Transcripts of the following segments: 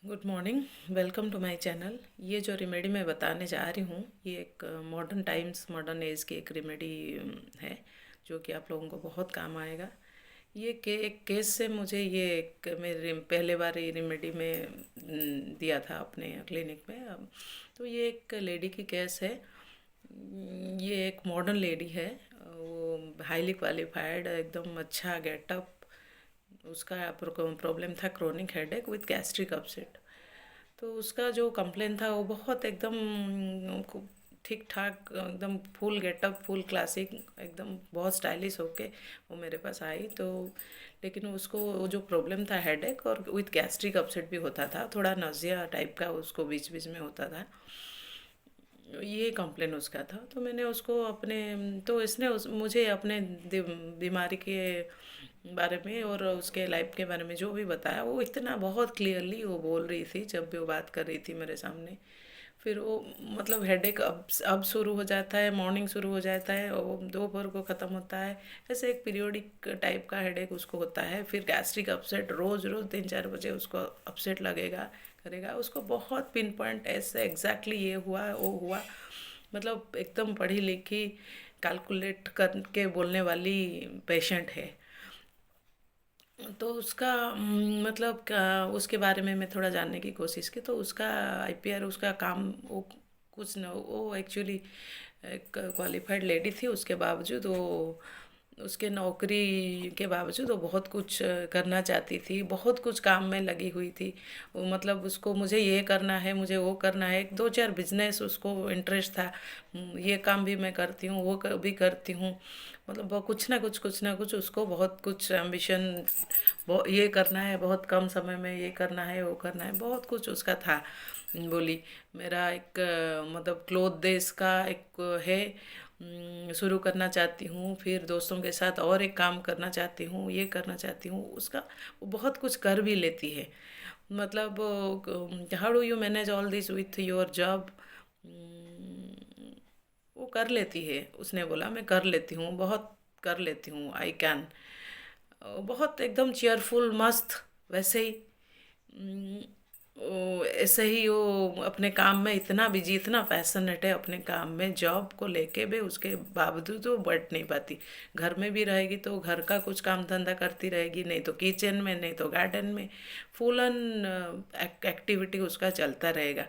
Good morning. Welcome to my channel. ये जो remedy मैं बताने जा रही हूँ ये एक मॉडर्न टाइम्स मॉडर्न एज की एक रेमेडी है जो कि आप लोगों को बहुत काम आएगा। ये एक केस से मुझे ये एक मेरे पहले बार ये रेमेडी में दिया था अपने क्लिनिक में। अब तो ये एक लेडी की केस है। ये एक मॉडर्न लेडी है। वो हाईली क्वालिफाइड, एकदम अच्छा गेटअप। उसका प्रॉब्लम था chronic headache with gastric upset. तो उसका जो कंप्लेन था वो बहुत एकदम ठीक ठाक, एकदम फुल गेटअप, फुल क्लासिक, एकदम बहुत स्टाइलिश होके वो मेरे पास आई। तो लेकिन उसको वो जो प्रॉब्लम था हेडेक और विथ गैस्ट्रिक अपसेट भी होता था, थोड़ा नजिया टाइप का उसको बीच बीच में होता था। ये कंप्लेन उसका था। तो मैंने उसको अपने, तो इसने मुझे अपने बीमारी के बारे में और उसके लाइफ के बारे में जो भी बताया वो इतना बहुत क्लियरली वो बोल रही थी जब भी वो बात कर रही थी मेरे सामने। फिर वो मतलब हेडेक अब शुरू हो जाता है, मॉर्निंग शुरू हो जाता है और दोपहर को ख़त्म होता है। ऐसे एक पीरियोडिक टाइप का हेडेक उसको होता है। फिर गैस्ट्रिक अपसेट, रोज़ रोज़ 3-4 बजे उसको अपसेट लगेगा करेगा। उसको बहुत पिन पॉइंट ऐसे एग्जैक्टली ये हुआ वो हुआ, मतलब एकदम पढ़ी लिखी कैलकुलेट करके बोलने वाली पेशेंट है। तो उसका मतलब उसके बारे में मैं थोड़ा जानने की कोशिश की। तो उसका आईपीआर, उसका काम वो कुछ न, वो एक्चुअली एक क्वालिफाइड लेडी थी। उसके बावजूद वो, उसके नौकरी के बावजूद वो बहुत कुछ करना चाहती थी, बहुत कुछ काम में लगी हुई थी। वो मतलब उसको मुझे ये करना है, मुझे वो करना है, 2-4 बिजनेस उसको इंटरेस्ट था। ये काम भी मैं करती हूँ, वो भी करती हूँ। मतलब वो कुछ ना कुछ उसको बहुत कुछ एम्बिशन, ये करना है, बहुत कम समय में ये करना है, वो करना है, बहुत कुछ उसका था। बोली मेरा एक मतलब क्लोथ देश का एक है, शुरू करना चाहती हूँ। फिर दोस्तों के साथ और एक काम करना चाहती हूँ, ये करना चाहती हूँ। उसका वो बहुत कुछ कर भी लेती है। मतलब how do you manage all this with your job, वो कर लेती है। उसने बोला मैं कर लेती हूँ, बहुत कर लेती हूँ, आई कैन। बहुत एकदम चेयरफुल, मस्त वैसे ही। ऐसे ही वो अपने काम में इतना बिजी, इतना पैशनेट है अपने काम में। जॉब को लेके भी उसके बावजूद वो बढ़ नहीं पाती। घर में भी रहेगी तो घर का कुछ काम धंधा करती रहेगी, नहीं तो किचन में, नहीं तो गार्डन में। फुल ऑन एक्टिविटी उसका चलता रहेगा।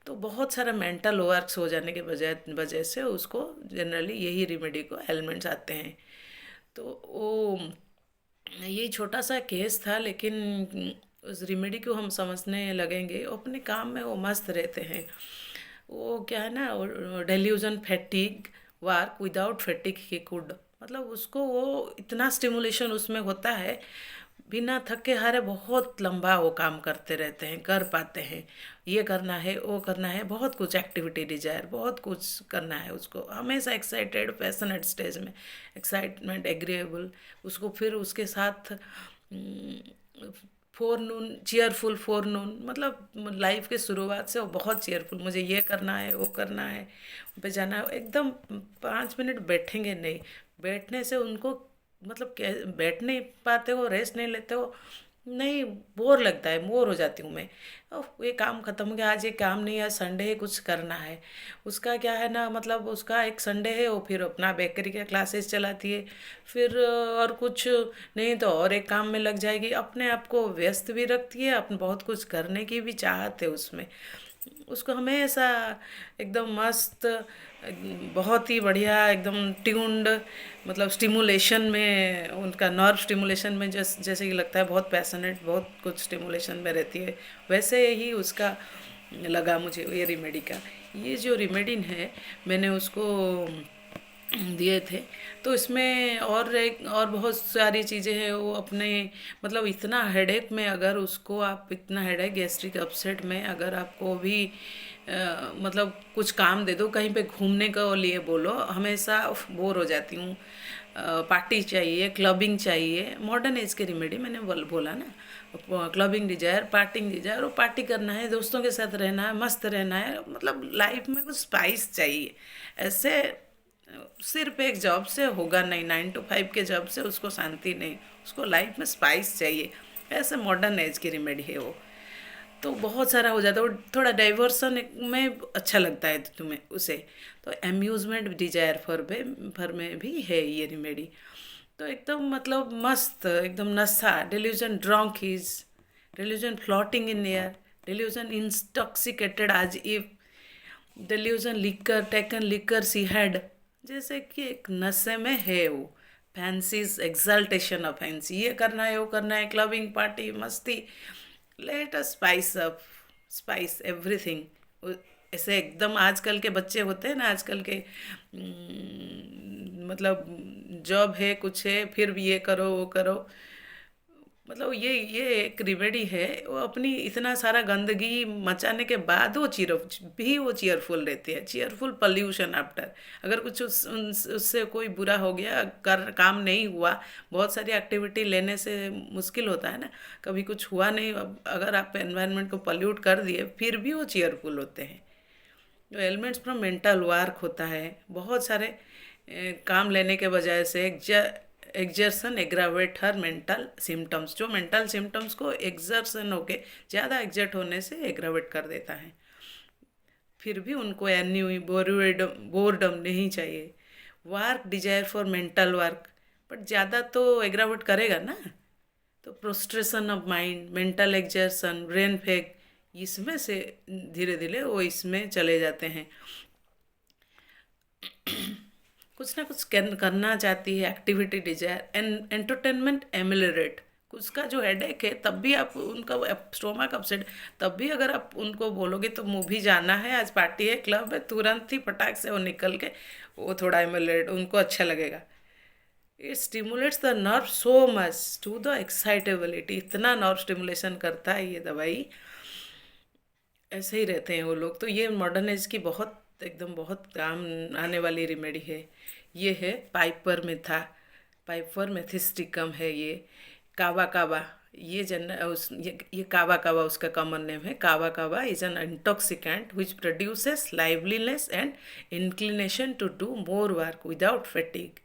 तो बहुत सारा मेंटल वर्क्स हो जाने के वजह से उसको जनरली यही रेमेडी को एलिमेंट्स आते हैं। तो वो ये छोटा सा केस था, लेकिन उस रेमेडी को हम समझने लगेंगे, अपने काम में वो मस्त रहते हैं। वो क्या है ना, delusion fatigue work without fatigue he could, मतलब उसको वो इतना स्टिमुलेशन उसमें होता है, बिना थके हारे बहुत लंबा वो काम करते रहते हैं, कर पाते हैं। ये करना है, वो करना है, बहुत कुछ एक्टिविटी डिजायर, बहुत कुछ करना है उसको, हमेशा एक्साइटेड, पैशनेट स्टेज में, एक्साइटमेंट, एग्रीएबल। उसको फिर उसके साथ फोरनून, चीयरफुल फोरनून, मतलब लाइफ के शुरुआत से वो बहुत चीयरफुल, मुझे ये करना है, वो करना है, पे जाना है, एकदम 5 मिनट बैठेंगे नहीं। बैठने से उनको मतलब बैठ नहीं पाते हो, रेस्ट नहीं लेते हो, नहीं, बोर लगता है, बोर हो जाती हूँ मैं। ये काम खत्म हो गया, आज ये काम नहीं है, आज संडे है, कुछ करना है। उसका क्या है ना, मतलब उसका एक संडे है, वो फिर अपना बेकरी के क्लासेस चलाती है। फिर और कुछ नहीं तो और एक काम में लग जाएगी, अपने आप को व्यस्त भी रखती है, अपन बहुत कुछ करने की भी चाहत है उसमें। उसको हमेशा एकदम मस्त, बहुत ही बढ़िया, एकदम ट्यून्ड, मतलब स्टिमुलेशन में, उनका नर्व स्टिमुलेशन में जैसे कि लगता है बहुत पैशनेट, बहुत कुछ स्टिमुलेशन में रहती है। वैसे ही उसका लगा मुझे ये रेमेडी का। ये जो रेमेडी है मैंने उसको दिए थे। तो इसमें और एक और बहुत सारी चीज़ें हैं वो अपने, मतलब इतना हेडेक में अगर उसको आप, इतना हेडेक गैस्ट्रिक अपसेट में अगर आपको भी मतलब कुछ काम दे दो, कहीं पे घूमने के लिए बोलो, हमेशा बोर हो जाती हूँ। पार्टी चाहिए, क्लबिंग चाहिए, मॉडर्न एज के रेमेडी मैंने बोला ना। क्लबिंग डिजायर, पार्टिंग डिजायर, वो पार्टी करना है, दोस्तों के साथ रहना है, मस्त रहना है, मतलब लाइफ में कुछ स्पाइस चाहिए। ऐसे सिर्फ एक जॉब से होगा नहीं, 9 to 5 के जॉब से उसको शांति नहीं, उसको लाइफ में स्पाइस चाहिए। ऐसे मॉडर्न एज की रेमेडी है वो। तो बहुत सारा हो जाता है, वो थोड़ा डाइवर्सन में अच्छा लगता है तुम्हें उसे। तो अम्यूज़मेंट डिजायर फॉर में भी है ये रेमेडी। तो एकदम मतलब मस्त, एकदम नशा, delusion drunk is, delusion floating in air, delusion intoxicated as if, delusion liquor taken liquor she had, जैसे कि एक नशे में है वो। फैंसीज एक्सल्टेशन ऑफ फैंसी, ये करना है वो करना है, क्लबिंग पार्टी मस्ती, let us spice up, spice everything. ऐसे एकदम आजकल के बच्चे होते हैं ना, आजकल के मतलब जॉब है कुछ है फिर भी ये करो वो करो, मतलब ये एक रेमेडी है। वो अपनी इतना सारा गंदगी मचाने के बाद वो चीयरफुल रहती है, चीयरफुल पॉल्यूशन आफ्टर। अगर कुछ उससे कोई बुरा हो गया, काम नहीं हुआ, बहुत सारी एक्टिविटी लेने से मुश्किल होता है ना, कभी कुछ हुआ नहीं, अगर आप एनवायरनमेंट को पॉल्यूट कर दिए फिर भी वो चीयरफुल होते हैं। जो एलिमेंट्स फ्रॉम मेंटल वर्क होता है, बहुत सारे काम लेने के बजाय से एग्जर्सन एग्रावेट हर मेंटल सिम्टम्स, जो मेंटल सिम्टम्स को एग्जर्सन होके ज़्यादा एग्जर्ट होने से एग्रावेट कर देता है। फिर भी उनको एन्यू बोरडम नहीं चाहिए। Work desire for mental work, but ज़्यादा तो एग्रावेट करेगा ना। तो prostration of mind, mental exertion, brain fag, इसमें से धीरे धीरे वो इसमें चले जाते हैं। कुछ ना कुछ करना चाहती है, एक्टिविटी डिजायर एंड एंटरटेनमेंट एमिलरेट। उसका जो हेडेक है तब भी आप उनका स्टोमक अपसेट, तब भी अगर आप उनको बोलोगे तो मूवी जाना है, आज पार्टी है, क्लब है, तुरंत ही फटाक से वो निकल के वो थोड़ा एमिलरेट, उनको अच्छा लगेगा। It stimulates the nerve so much to the excitability, इतना नर्व स्टिमुलेशन करता है ये दवाई। ऐसे ही रहते हैं वो लोग। तो ये मॉडर्न एज की बहुत एकदम बहुत काम आने वाली रेमेडी है। ये है पाइपर मेथा, पाइपर मेथिस्टिकम है ये। कावा कावा, ये ये कावा कावा उसका कॉमन नेम है। Kava kava is an intoxicant which produces liveliness and inclination to do more work without fatigue.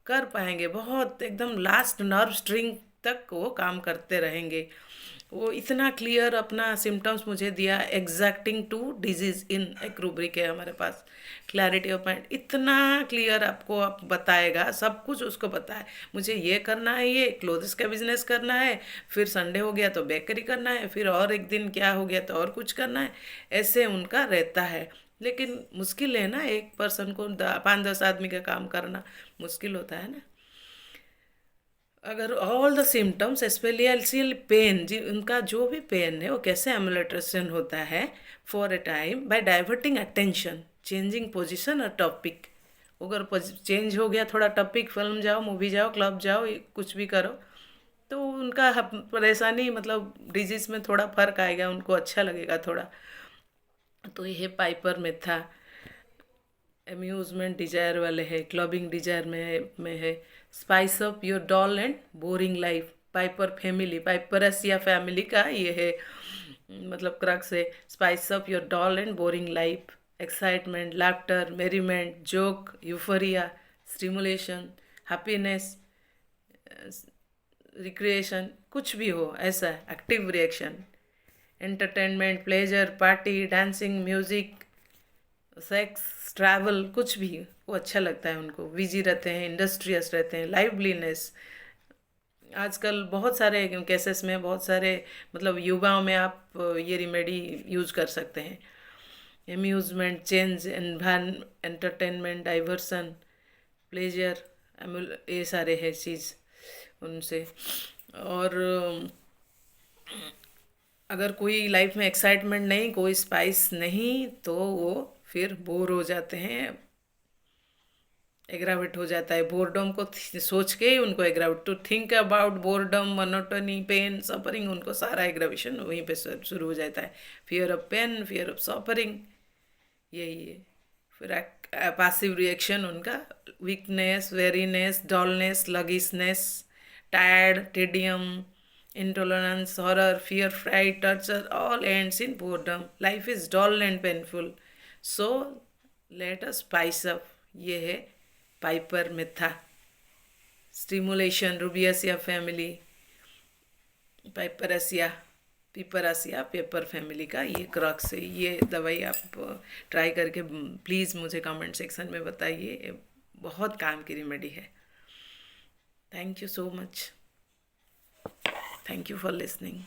कर पाएंगे बहुत, एकदम लास्ट नर्व स्ट्रिंग तक वो काम करते रहेंगे। वो इतना क्लियर अपना सिम्टम्स मुझे दिया, एग्जैक्टिंग टू डिजीज इन एक रूब्रिक है हमारे पास, क्लैरिटी ऑफ माइंड, इतना क्लियर आपको आप बताएगा, सब कुछ उसको पता है। मुझे ये करना है, ये क्लोथ्स का बिजनेस करना है, फिर संडे हो गया तो बेकरी करना है, फिर और एक दिन क्या हो गया तो और कुछ करना है, ऐसे उनका रहता है। लेकिन मुश्किल है ना, एक पर्सन को 5-10 आदमी का काम करना मुश्किल होता है ना। अगर all the symptoms specially pain, जी उनका जो भी पेन है वो कैसे एमुलेट्रेशन होता है, for a time by diverting attention, changing position और टॉपिक। अगर चेंज हो गया थोड़ा टॉपिक, फिल्म जाओ, मूवी जाओ, क्लब जाओ, कुछ भी करो, तो उनका परेशानी मतलब डिजीज में थोड़ा फर्क आएगा, उनको अच्छा लगेगा थोड़ा। तो ये पाइपर में था, अम्यूज़मेंट डिजायर वाले है, क्लबिंग डिजायर में है spice up your dull and boring life. Piper family, Piperaceae family का ये है मतलब क्रक्स है। Spice up your dull and boring life, excitement, laughter, merriment, joke, euphoria, stimulation, happiness, recreation, कुछ भी हो ऐसा, active reaction, entertainment, pleasure, party, dancing, music, sex, travel, कुछ भी वो अच्छा लगता है उनको। बिजी रहते हैं, इंडस्ट्रियस रहते हैं, लाइवलीनेस। आजकल बहुत सारे केसेस में, बहुत सारे मतलब युवाओं में आप ये रेमेडी यूज कर सकते हैं। Amusement, change, entertainment, diversion, pleasure, ये सारे हैं चीज़ उनसे। और अगर कोई लाइफ में एक्साइटमेंट नहीं, कोई स्पाइस नहीं, तो वो फिर बोर हो जाते हैं, एग्रावेट हो जाता है। बोर्डम को सोच के ही उनको aggravate, to think about boredom, monotony, pain, suffering, उनको सारा एग्रावेशन वहीं पे शुरू हो जाता है। Fear of pain, fear of suffering, यही है। फिर पैसिव रिएक्शन उनका, weakness, weariness, dullness, sluggishness, tired, tedium, intolerance, horror, fear, fright, torture, all ends in boredom. Life is dull and painful. So let us spice up. ये है Piper मेथा। Stimulation, Rubiaceae family, Piperaceae, Piperaceae pepper family का ये crux है। ये दवाई आप try करके प्लीज़ मुझे कमेंट सेक्शन में बताइए, ये बहुत काम की रेमेडी है। Thank you so much, thank you for listening.